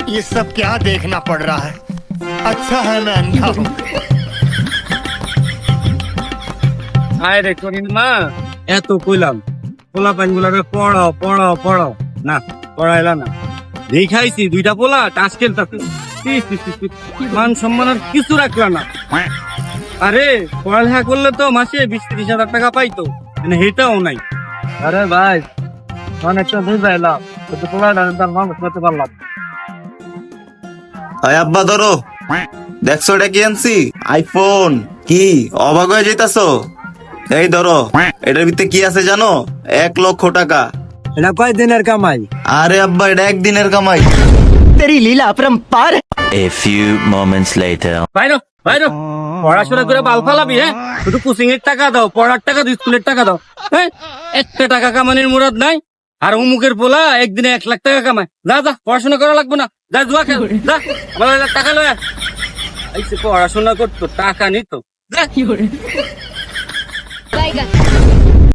ये सब क्या देखना पड़ रहा है? अच्छा है मैं अंधा हूँ। আয় রে করিম মা, এত কইলাম পোলা পাইন গুলাকে পড়াও পড়াও পড়াও, না পড়াইলা না। দেখাইছি দুইটা পোলা টাচ খেলতাছে, মান সম্মান আর কিছু রাখলা না। আরে পড়ালেখা করলে তো মাসে 20-30 হাজার টাকা পাইতো, মানে সেটাও নাই। আরে ভাই অনেকটা বুঝাইলাম, কিন্তু পড়ালেখা মানুষ করতে পারলাম। আয় আব্বা ধরো, দেখছো এটা কি আনছি? আইফোন। কি অবাক হয়ে যেতেছো? এই ধরো, এটার ভিতরে কি আছে জানো? 1,00,000 টাকা। এটা কয় দিনের কামাই? আরে আব্বা এটা একদিনের কামাই। तेरी लीला अपरंपार। A few moments later. বাইরো বাইরো, পড়াশোনা করে বাল ফালাবি? হ্যাঁ, শুধু কোচিং এর টাকা দাও, পড়ার টাকা দাও, স্কুলের টাকা দাও। হ্যাঁ, একটা টাকা কামানোর মুরাদ নাই। আর অমুকের পোলা একদিনে 1,00,000 টাকা কামায়। যা যা, পড়াশোনা করা লাগবে না, যা জুয়া খেল, যা আমার টাকা লয়। আইসে পড়াশোনা করতো, টাকা নিত। যা।